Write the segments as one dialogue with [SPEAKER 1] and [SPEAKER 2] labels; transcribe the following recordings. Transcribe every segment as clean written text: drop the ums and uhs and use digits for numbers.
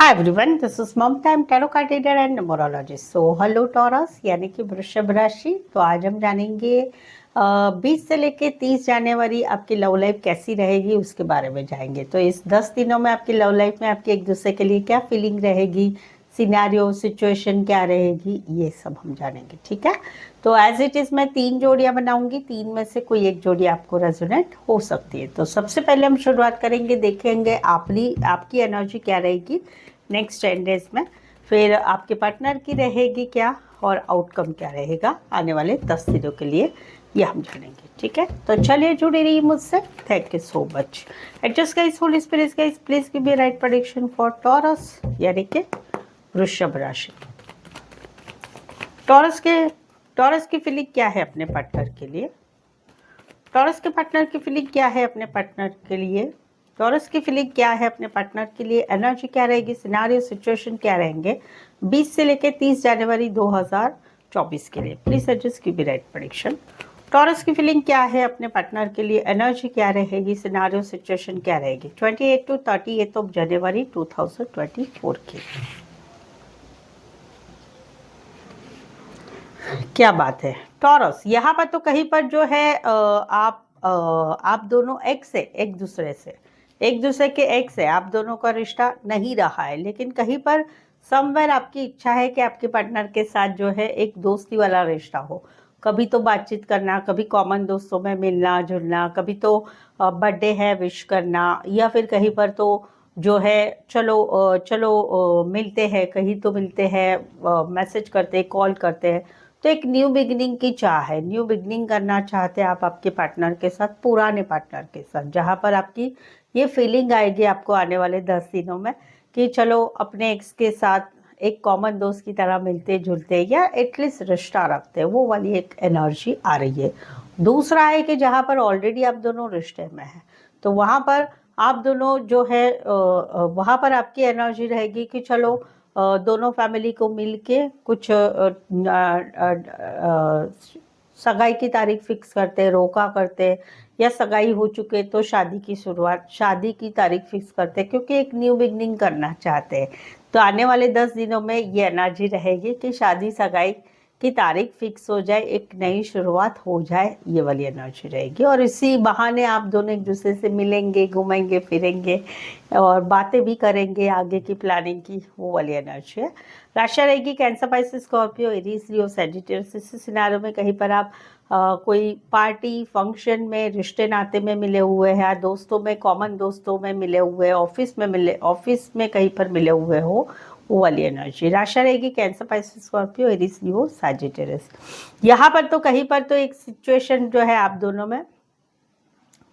[SPEAKER 1] Hi everyone, this is Mamta, I am tarot card reader and numerologist. So hello Taurus यानी कि वृषभ राशि। तो आज हम जानेंगे 20 से लेके 30 जनवरी आपकी लव लाइफ कैसी रहेगी उसके बारे में जाएंगे। तो इस 10 दिनों में आपकी लव लाइफ में आपके एक दूसरे के लिए क्या फीलिंग रहेगी, सिनेरियो सिचुएशन क्या रहेगी, ये सब हम जानेंगे। ठीक है, तो एज इट इज मैं 3 जोड़ियां बनाऊंगी, 3 में से कोई एक जोड़ी आपको रेजोनेट हो सकती है। तो सबसे पहले हम शुरुआत करेंगे, देखेंगे आपकी एनर्जी क्या रहेगी नेक्स्ट 10 डेज में, फिर आपके पार्टनर की रहेगी क्या और आउटकम क्या रहेगा आने वाले 10 दिनों के लिए, ये हम जानेंगे। ठीक है, तो चलिए जुड़ी रही मुझसे। Thank you so much. Adjust guys, Holi spirit guys, please give me right prediction for taurus यानी कि वृषभ राशि। टॉरस की फीलिंग क्या है अपने पार्टनर के लिए? टॉरस के पार्टनर की फीलिंग क्या है अपने पार्टनर के लिए? टॉरस की फीलिंग क्या है अपने पार्टनर के लिए? एनर्जी क्या रहेगी, सिनेरियो सिचुएशन क्या रहेंगे 20 से लेकर 30 जनवरी 2024 के लिए? Please adjust give me right prediction. Taurus की फीलिंग क्या है अपने पार्टनर के लिए? एनर्जी क्या रहेगी, सिनेरियो सिचुएशन क्या रहेगी 28 टू 30 जनवरी 2024 के? क्या बात है टॉरस, यहाँ पर तो कहीं पर जो है आप दोनों एक्स है, एक दूसरे के एक्स है, आप दोनों का रिश्ता नहीं रहा है, लेकिन कहीं पर समवेयर आपकी इच्छा है कि आपके पार्टनर के साथ जो है एक दोस्ती वाला रिश्ता हो। कभी तो बातचीत करना, कभी कॉमन दोस्तों में मिलना जुलना, कभी तो बर्थडे है विश करना, या फिर कहीं पर तो जो है चलो मिलते हैं, कहीं तो मिलते हैं, मैसेज करते हैं, कॉल करते हैं। तो एक न्यू बिगिनिंग की चाह है, न्यू बिगिनिंग करना चाहते हैं आप आपके पार्टनर के साथ, पुराने पार्टनर के साथ, जहाँ पर आपकी ये फीलिंग आएगी आपको आने वाले 10 दिनों में कि चलो अपने एक्स के साथ एक कॉमन दोस्त की तरह मिलते जुलते या एटलीस्ट रिश्ता रखते हैं, वो वाली एक एनर्जी आ रही है। दूसरा है कि जहाँ पर ऑलरेडी आप दोनों रिश्ते में हैं, तो वहाँ पर आप दोनों जो है वहाँ पर आपकी एनर्जी रहेगी कि चलो दोनों फैमिली को मिलके कुछ सगाई की तारीख फिक्स करते हैं, रोका करते हैं, या सगाई हो चुके तो शादी की तारीख फिक्स करते हैं, क्योंकि एक न्यू बिगनिंग करना चाहते हैं। तो आने वाले 10 दिनों में ये एनर्जी रहेगी कि शादी सगाई की तारीख फिक्स हो जाए, एक नई शुरुआत हो जाए, ये वाली एनर्जी रहेगी। और इसी बहाने आप दोनों एक दूसरे से मिलेंगे, घूमेंगे फिरेंगे और बातें भी करेंगे आगे की प्लानिंग की, वो वाली एनर्जी है। राशि रहेगी कैंसर, पाइसेस, स्कॉर्पियो, एरीज, लियो, सैजिटेरियस। इस सिनारियो में कहीं पर आप कोई पार्टी फंक्शन में रिश्ते नाते में मिले हुए हैं, दोस्तों में, कॉमन दोस्तों में मिले हुए, ऑफिस में कहीं पर मिले हुए हो, वो वाली एनर्जी। राशि रहेगी कैंसर, पाइसेस, स्कॉर्पियो, एरीज, लियो, सैजिटेरियस। यहाँ पर तो कहीं पर तो एक सिचुएशन जो है आप दोनों में,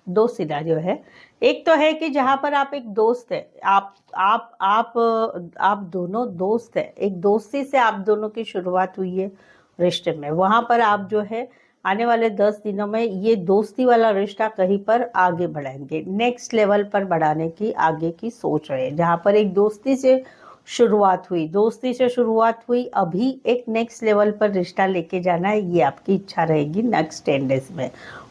[SPEAKER 1] दो सिनेरियो है। एक तो है कि जहां पर आप एक दोस्त है, आप दोनों दोस्त है, एक दोस्ती से आप दोनों की शुरुआत हुई है रिश्ते में, वहां पर आप जो है आने वाले 10 दिनों में ये दोस्ती वाला रिश्ता कहीं पर आगे बढ़ाएंगे, नेक्स्ट लेवल पर बढ़ाने की आगे की सोच रहे हैं। जहां पर एक दोस्ती से शुरुआत हुई, अभी एक नेक्स्ट लेवल पर रिश्ता लेके जाना है, ये आपकी इच्छा रहेगी नेक्स्ट 10 डेज में।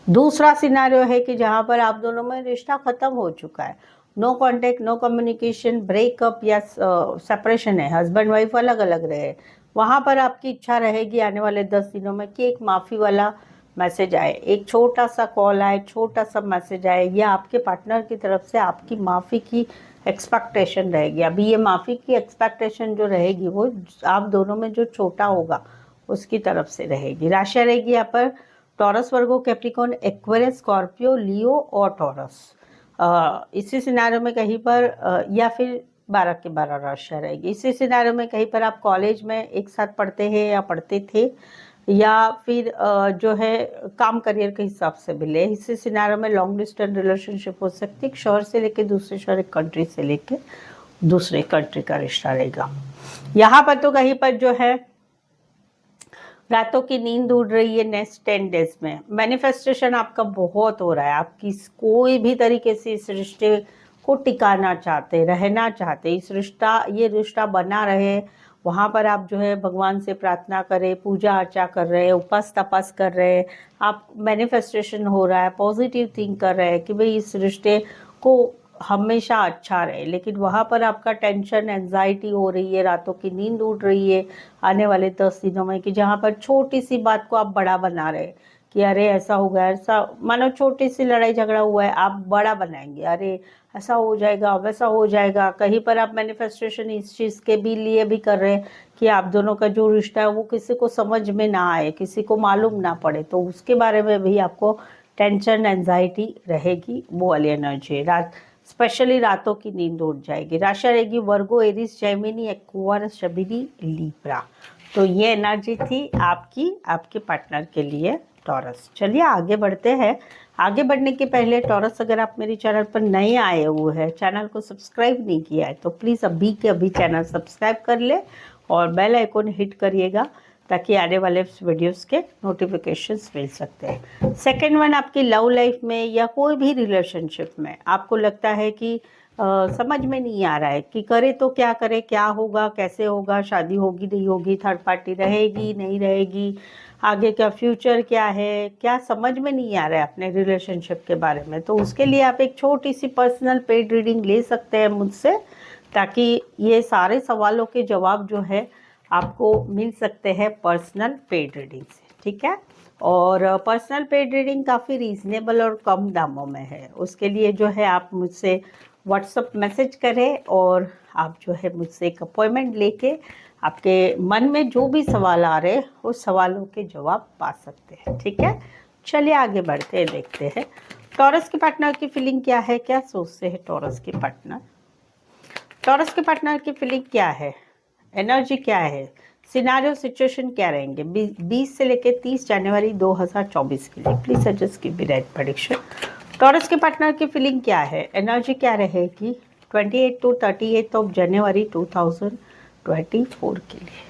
[SPEAKER 1] दूसरा सिनारियो है कि जहां पर आप दोनों में रिश्ता खत्म हो चुका है, no contact, no communication, breakup या सेपरेशन है, हस्बैंड वाइफ अलग अलग रहे, वहां पर आपकी इच्छा रहेगी आने वाले 10 दिनों में कि एक माफ़ी वाला मैसेज आए, एक छोटा सा कॉल आए, छोटा सा मैसेज आए, या आपके पार्टनर की तरफ से आपकी माफ़ी की एक्सपेक्टेशन रहेगी। अभी ये माफ़ी की एक्सपेक्टेशन जो रहेगी वो आप दोनों में जो छोटा होगा उसकी तरफ से रहेगी। राशि रहेगी यहाँ पर टॉरस, वर्गो, कैप्रिकॉर्न, एक्वेरियस, स्कॉर्पियो, लियो और टॉरस। इसी सिनारियो में कहीं पर या फिर 12 के 12 राशियाँ रहेगी। इसी सिनारियो में कहीं पर आप कॉलेज में एक साथ पढ़ते हैं या पढ़ते थे, या फिर जो है काम करियर के हिसाब से मिले। इसी सिनारियो में लॉन्ग डिस्टेंस रिलेशनशिप हो सकती है, एक शहर से लेके दूसरे शहर, एक कंट्री से लेके दूसरे कंट्री का रिश्ता रहेगा। यहाँ पर तो कहीं पर जो है रातों की नींद उड़ रही है नेक्स्ट 10 डेज में, मैनिफेस्टेशन आपका बहुत हो रहा है, आप कोई भी तरीके से इस रिश्ते को टिकाना चाहते, रहना चाहते, ये रिश्ता बना रहे, वहाँ पर आप जो है भगवान से प्रार्थना करें, पूजा अर्चा कर रहे हैं, उपास तपास कर रहे हैं, आप मैनिफेस्टेशन हो रहा है, पॉजिटिव थिंक कर रहे हैं कि भाई इस रिश्ते को हमेशा अच्छा रहे, लेकिन वहाँ पर आपका टेंशन एंजाइटी हो रही है, रातों की नींद उड़ रही है आने वाले 10 दिनों में, कि जहाँ पर छोटी सी बात को आप बड़ा बना रहे हैं कि अरे ऐसा हो गया, ऐसा मानो छोटी सी लड़ाई झगड़ा हुआ है आप बड़ा बनाएंगे, अरे ऐसा हो जाएगा वैसा हो जाएगा। कहीं पर आप मैनिफेस्टेशन इस चीज़ के भी लिए भी कर रहे हैं कि आप दोनों का जो रिश्ता है वो किसी को समझ में ना आए, किसी को मालूम ना पड़े, तो उसके बारे में भी आपको टेंशन एंजाइटी रहेगी, वो वाली एनर्जी रात, स्पेशली रातों की नींद उड़ जाएगी। राशि रहेगी वर्गो, एरिस, जेमिनी, एक्वारियस, शबीरी, लिब्रा। तो ये एनर्जी थी आपकी आपके पार्टनर के लिए टॉरस। चलिए आगे बढ़ते हैं। आगे बढ़ने के पहले टॉरस, अगर आप मेरे चैनल पर नए आए हुए हैं, चैनल को सब्सक्राइब नहीं किया है, तो प्लीज़ अभी के अभी चैनल सब्सक्राइब कर ले और बेल आइकन हिट करिएगा ताकि आने वाले वीडियोस के नोटिफिकेशंस मिल सकते हैं। सेकंड वन, आपकी लव लाइफ में या कोई भी रिलेशनशिप में आपको लगता है कि समझ में नहीं आ रहा है कि करे तो क्या करे, क्या होगा, कैसे होगा, शादी होगी नहीं होगी, थर्ड पार्टी रहेगी नहीं रहेगी, आगे का फ्यूचर क्या है, क्या समझ में नहीं आ रहा है अपने रिलेशनशिप के बारे में, तो उसके लिए आप एक छोटी सी पर्सनल पेड रीडिंग ले सकते हैं मुझसे, ताकि ये सारे सवालों के जवाब जो है आपको मिल सकते हैं पर्सनल पेड रीडिंग से, ठीक है। और पर्सनल पेड रीडिंग काफ़ी रीज़नेबल और कम दामों में है। उसके लिए जो है आप मुझसे व्हाट्सअप मैसेज करें और आप जो है मुझसे एक अपॉइंटमेंट लेके आपके मन में जो भी सवाल आ रहे हैं उस सवालों के जवाब पा सकते हैं, ठीक है। चलिए आगे बढ़ते हैं, देखते हैं टॉरस के पार्टनर की फीलिंग क्या है, क्या सोचते हैं टॉरस के पार्टनर। टॉरस के पार्टनर की फीलिंग क्या है, एनर्जी क्या है, सिनारियो सिचुएशन क्या रहेंगे 20 से लेकर 30 जनवरी 2024 के लिए। Please suggest give me right prediction. Taurus के पार्टनर की फीलिंग क्या है, एनर्जी क्या रहेगी 28 to 38 ऑफ जनवरी 2024 के लिए।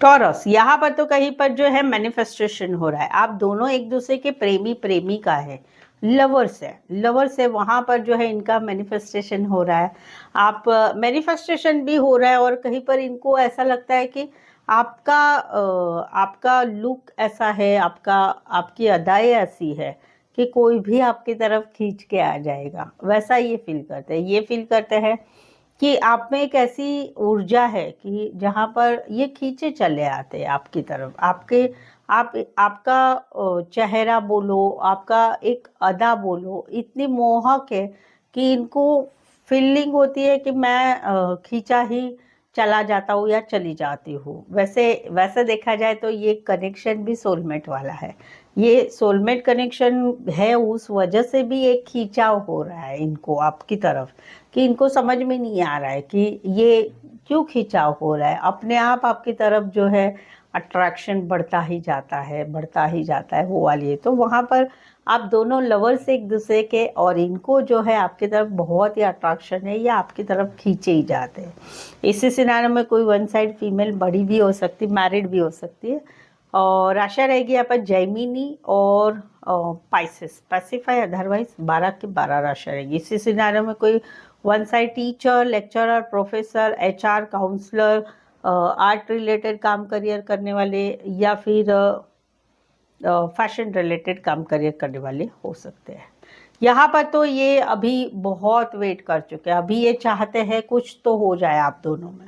[SPEAKER 1] टॉरस, यहाँ पर तो कहीं पर जो है मैनिफेस्टेशन हो रहा है, आप दोनों एक दूसरे के प्रेमी प्रेमिका है, लवर्स है, वहाँ पर जो है इनका मैनिफेस्टेशन हो रहा है, आप मैनिफेस्टेशन भी हो रहा है, और कहीं पर इनको ऐसा लगता है कि आपका लुक ऐसा है, आपकी अदाएं ऐसी है कि कोई भी आपकी तरफ खींच के आ जाएगा, वैसा ये फील करते हैं कि आप में एक ऐसी ऊर्जा है कि जहाँ पर ये खींचे चले आते हैं आपकी तरफ, आपका चेहरा बोलो, आपका एक अदा बोलो, इतनी मोहक है कि इनको फीलिंग होती है कि मैं खींचा ही चला जाता हूँ या चली जाती हूँ। वैसे देखा जाए तो ये कनेक्शन भी सोलमेट वाला है, ये सोलमेट कनेक्शन है, उस वजह से भी एक खींचाव हो रहा है इनको आपकी तरफ, कि इनको समझ में नहीं आ रहा है कि ये क्यों खिंचाव हो रहा है, अपने आप आपकी तरफ जो है अट्रैक्शन बढ़ता ही जाता है वो वाली है। तो वहाँ पर आप दोनों लवर्स एक दूसरे के, और इनको जो है आपकी तरफ बहुत ही अट्रैक्शन है, या आपकी तरफ खींचे ही जाते हैं। इसी सिनारियो में कोई वन साइड फीमेल बड़ी भी हो सकती, मैरिड भी हो सकती है। और आशा रहेगी यहाँ पर जैमिनी और पाइसेस स्पेसिफाई, अदरवाइज 12 के 12 राशि रहेगी। इसी सिनारियो में कोई one side teacher, lecturer, professor, HR, counsellor, art related काम करियर करने वाले, या फिर फैशन रिलेटेड काम करियर करने वाले हो सकते हैं। यहाँ पर तो ये अभी बहुत वेट कर चुके हैं, अभी ये चाहते हैं कुछ तो हो जाए आप दोनों में।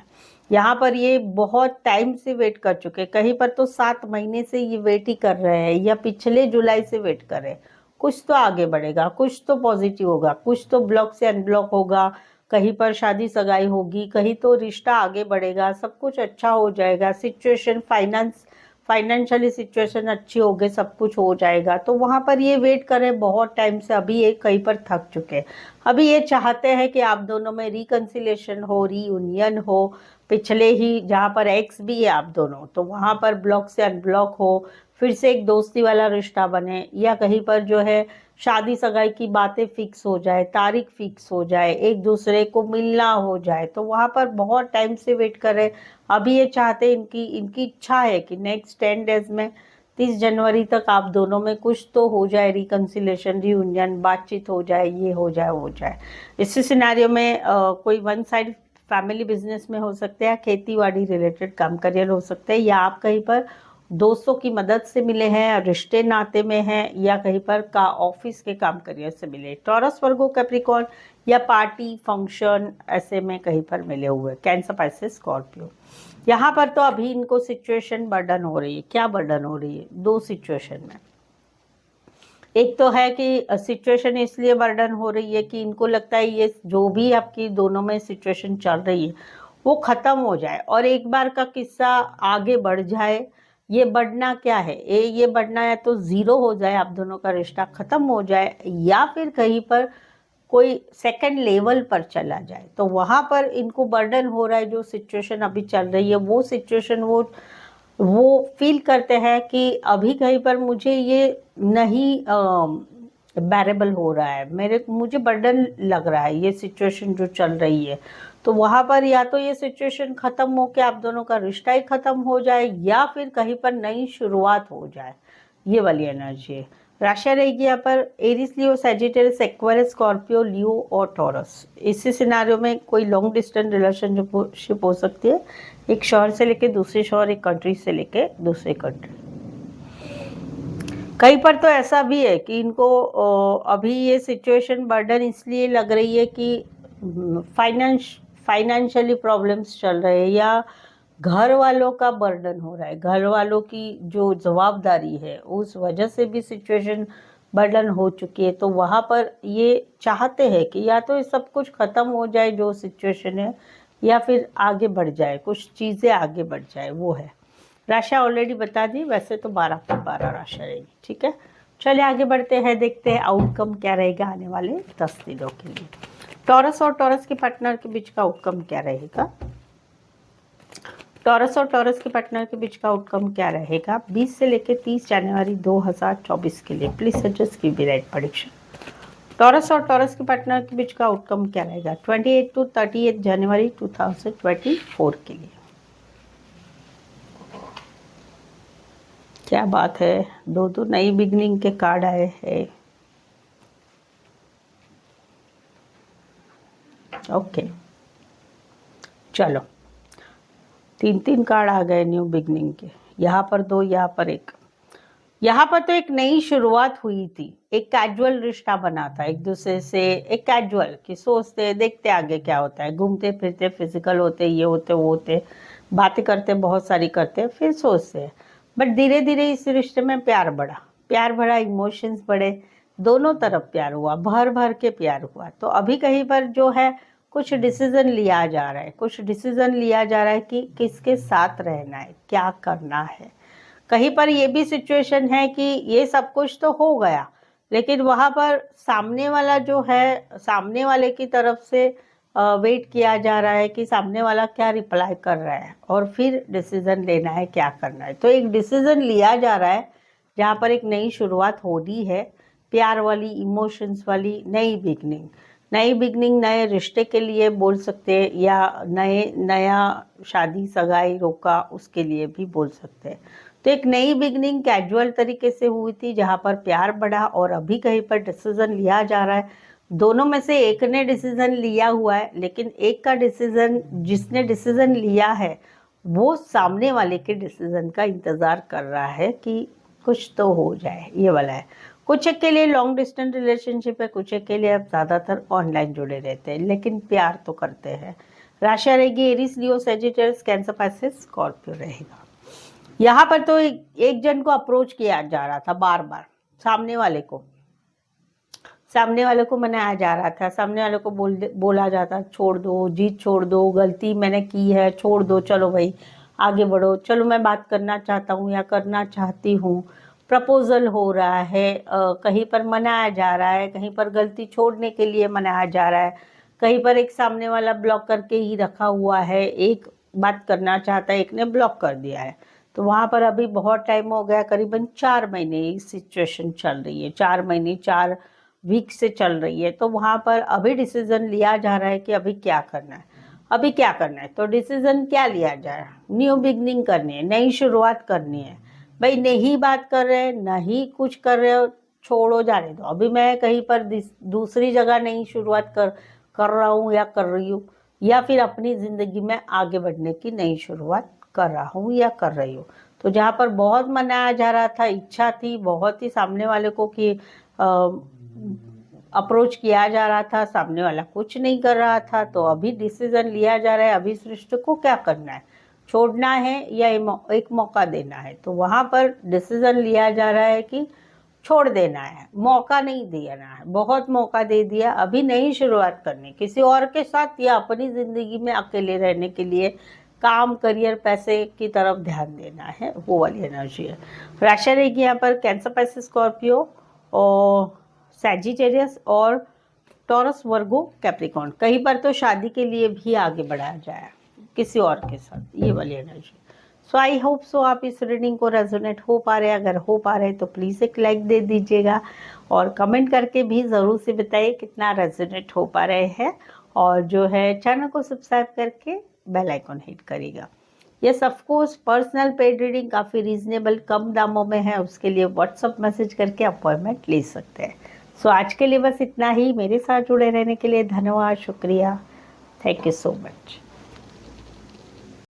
[SPEAKER 1] यहाँ पर ये बहुत टाइम से वेट कर चुके हैं, कहीं पर तो 7 महीने से ये वेट ही कर रहे हैं, या पिछले जुलाई से वेट कर रहे हैं। कुछ तो आगे बढ़ेगा, कुछ तो पॉजिटिव होगा, कुछ तो ब्लॉक से अनब्लॉक होगा, कहीं पर शादी सगाई होगी, कहीं तो रिश्ता आगे बढ़ेगा, सब कुछ अच्छा हो जाएगा, सिचुएशन फाइनेंशियली सिचुएशन अच्छी हो गई, सब कुछ हो जाएगा। तो वहाँ पर ये वेट करें बहुत टाइम से, अभी ये कहीं पर थक चुके हैं। अभी ये चाहते हैं कि आप दोनों में रिकन्सिलेशन हो, रीयूनियन हो, पिछले ही जहाँ पर एक्स भी है आप दोनों, तो वहाँ पर ब्लॉक से अनब्लॉक हो, फिर से एक दोस्ती वाला रिश्ता बने, या कहीं पर जो है शादी सगाई की बातें फिक्स हो जाए, तारीख फिक्स हो जाए, एक दूसरे को मिलना हो जाए। तो वहाँ पर बहुत टाइम से वेट कर रहे। अभी ये चाहते, इनकी इच्छा है कि नेक्स्ट 10 डेज में 30 जनवरी तक आप दोनों में कुछ तो हो जाए, रिकन्सिलेशन, रियूनियन, बातचीत हो जाए, ये हो जाए वो जाए। इसी सिनेरियो में कोई वन साइड फैमिली बिजनेस में हो सकते हैं, खेती बाड़ी रिलेटेड काम करियर हो सकते हैं, या आप कहीं पर दोस्तों की मदद से मिले हैं, रिश्ते नाते में हैं, या कहीं पर का ऑफिस के काम करियर से मिले। टॉरस वर्गो कैप्रिकॉर्न या पार्टी फंक्शन ऐसे में कहीं पर मिले हुए। कैंसर पाइसेस स्कॉर्पियो, यहाँ पर तो अभी इनको सिचुएशन बर्डन हो रही है। क्या बर्डन हो रही है? दो सिचुएशन में। एक तो है कि सिचुएशन इसलिए बर्डन हो रही है कि इनको लगता है ये जो भी आपकी दोनों में सिचुएशन चल रही है वो ख़त्म हो जाए और एक बार का किस्सा आगे बढ़ जाए। ये बढ़ना क्या है? ये बढ़ना है तो ज़ीरो हो जाए, आप दोनों का रिश्ता ख़त्म हो जाए, या फिर कहीं पर कोई सेकंड लेवल पर चला जाए। तो वहाँ पर इनको बर्डन हो रहा है। जो सिचुएशन अभी चल रही है वो सिचुएशन वो फील करते हैं कि अभी कहीं पर मुझे ये नहीं बैरेबल हो रहा है, मुझे बर्डन लग रहा है ये सिचुएशन जो चल रही है। तो वहाँ पर या तो ये सिचुएशन ख़त्म हो के आप दोनों का रिश्ता ही ख़त्म हो जाए, या फिर कहीं पर नई शुरुआत हो जाए। ये वाली एनर्जी है। राशि रहेगी यहाँ पर एरिस, लियो, सैजिटेरियस, एक्वेरियस, स्कॉर्पियो, लियो और टॉरस। इसी सिनारियो में कोई लॉन्ग डिस्टेंस रिलेशनशिप हो सकती है, एक शहर से लेके दूसरे शहर, एक कंट्री से लेके दूसरे कंट्री। कहीं पर तो ऐसा भी है कि इनको अभी ये सिचुएशन बर्डन इसलिए लग रही है कि फाइनेंशियली प्रॉब्लम्स चल रहे हैं, या घर वालों का बर्डन हो रहा है, घर वालों की जो जवाबदारी है उस वजह से भी सिचुएशन बर्डन हो चुकी है। तो वहाँ पर ये चाहते हैं कि या तो ये सब कुछ ख़त्म हो जाए जो सिचुएशन है, या फिर आगे बढ़ जाए, कुछ चीज़ें आगे बढ़ जाए, वो है। राशि ऑलरेडी बता दी, वैसे तो 12 पर 12 राशि रहेगी। ठीक है, चलिए आगे बढ़ते हैं, देखते हैं आउटकम क्या रहेगा आने वाले 10 दिनों के लिए। टॉरस और टॉरस के पार्टनर के बीच का आउटकम क्या रहेगा? टॉरस और टॉरस के पार्टनर के बीच का आउटकम क्या रहेगा 20 से लेकर 30 जनवरी 2024 के लिए? प्लीज सजेस्ट कीजिए राइट प्रेडिक्शन। टॉरस और टॉरस के पार्टनर के बीच का आउटकम क्या रहेगा 28 टू 38 जनवरी 2024 के लिए? क्या बात है, दो नई बिगनिंग के कार्ड आए हैं। ओके, चलो 3 कार्ड आ गए न्यू बिगनिंग के। यहाँ पर 2, यहाँ पर 1। यहाँ पर तो एक नई शुरुआत हुई थी, एक कैजुअल रिश्ता बना था एक दूसरे से, एक कैजुअल कि सोचते देखते आगे क्या होता है, घूमते फिरते, फिजिकल होते, ये होते वो होते, बातें करते, बहुत सारी करते, फिर सोचते हैं। बट धीरे धीरे इस रिश्ते में प्यार बढ़ा, इमोशंस बढ़े, दोनों तरफ प्यार हुआ, भर भर के प्यार हुआ। तो अभी कहीं पर जो है कुछ डिसीजन लिया जा रहा है कि किसके साथ रहना है, क्या करना है। कहीं पर ये भी सिचुएशन है कि ये सब कुछ तो हो गया, लेकिन वहाँ पर सामने वाला जो है, सामने वाले की तरफ से वेट किया जा रहा है कि सामने वाला क्या रिप्लाई कर रहा है, और फिर डिसीजन लेना है क्या करना है। तो एक डिसीजन लिया जा रहा है जहाँ पर एक नई शुरुआत हो रही है, प्यार वाली, इमोशंस वाली नई बिगनिंग नए रिश्ते के लिए बोल सकते हैं, या नया शादी सगाई रोका उसके लिए भी बोल सकते हैं। तो एक नई बिगनिंग कैजुअल तरीके से हुई थी जहाँ पर प्यार बढ़ा, और अभी कहीं पर डिसीजन लिया जा रहा है। दोनों में से एक ने डिसीजन लिया हुआ है, लेकिन एक का डिसीजन, जिसने डिसीजन लिया है वो सामने वाले के डिसीजन का इंतज़ार कर रहा है कि कुछ तो हो जाए, ये वाला है। कुछ एक के लिए लॉन्ग डिस्टेंस रिलेशनशिप है, कुछ एक के लिए अब ज़्यादातर ऑनलाइन जुड़े रहते हैं, लेकिन प्यार तो करते हैं। राशि रहेगी एरिस, लियो, सैजिटेरियस, कैंसर, पाइसेस, स्कॉर्पियो रहेगा। यहाँ पर तो एक जन को अप्रोच किया जा रहा था बार बार, सामने वाले को मनाया जा रहा था, सामने वाले को बोला जाता छोड़ दो, जीत छोड़ दो, गलती मैंने की है, छोड़ दो, चलो भाई आगे बढ़ो, चलो मैं बात करना चाहता हूँ या करना चाहती हूँ। प्रपोजल हो रहा है, कहीं पर मनाया जा रहा है, कहीं पर गलती छोड़ने के लिए मनाया जा रहा है, कहीं पर एक सामने वाला ब्लॉक करके ही रखा हुआ है, एक बात करना चाहता है, एक ने ब्लॉक कर दिया है। तो वहाँ पर अभी बहुत टाइम हो गया, करीबन 4 महीने ये सिचुएशन चल रही है, 4 महीने 4 वीक से चल रही है। तो वहाँ पर अभी डिसीजन लिया जा रहा है कि अभी क्या करना है। तो डिसीजन क्या लिया जाए? न्यू बिगनिंग करनी है, नई शुरुआत करनी है। भाई नहीं बात कर रहे, नहीं कुछ कर रहे हो, छोड़ो, जाने दो। अभी मैं कहीं पर दूसरी जगह नई शुरुआत कर रहा हूँ या कर रही हूँ, या फिर अपनी ज़िंदगी में आगे बढ़ने की नई शुरुआत कर रहा हूँ या कर रही हूँ। तो जहाँ पर बहुत मनाया जा रहा था, इच्छा थी बहुत ही सामने वाले को कि अप्रोच किया जा रहा था, सामने वाला कुछ नहीं कर रहा था, तो अभी डिसीजन लिया जा रहा है, अभी सृष्टि को क्या करना है, छोड़ना है या एक मौका देना है। तो वहाँ पर डिसीजन लिया जा रहा है कि छोड़ देना है, मौका नहीं देना है। बहुत मौका दे दिया, अभी नई शुरुआत करनी, किसी और के साथ या अपनी ज़िंदगी में अकेले रहने के लिए काम, करियर, पैसे की तरफ ध्यान देना है, वो वाली एनर्जी है। राशि रहेगी यहाँ पर कैंसर, पाइसेस, स्कॉर्पियो और सैजिटेरियस और टॉरस, वर्गो, कैप्रिकॉर्न। कहीं पर तो शादी के लिए भी आगे बढ़ाया जाए किसी और के साथ, ये वाली energy. So I hope so आप इस रीडिंग को रेजोनेट हो पा रहे हैं। अगर हो पा रहे हैं तो प्लीज़ एक लाइक दे दीजिएगा और कमेंट करके भी ज़रूर से बताइए कितना रेजोनेट हो पा रहे हैं। और जो है चैनल को सब्सक्राइब करके बेल आइकन हिट करिएगा। Yes, of course personal paid reading काफ़ी रीजनेबल कम दामों में है, उसके लिए व्हाट्सअप मैसेज करके अपॉइंटमेंट ले सकते हैं। सो आज के लिए बस इतना ही। मेरे साथ जुड़े रहने के लिए धन्यवाद, शुक्रिया, थैंक यू सो मच।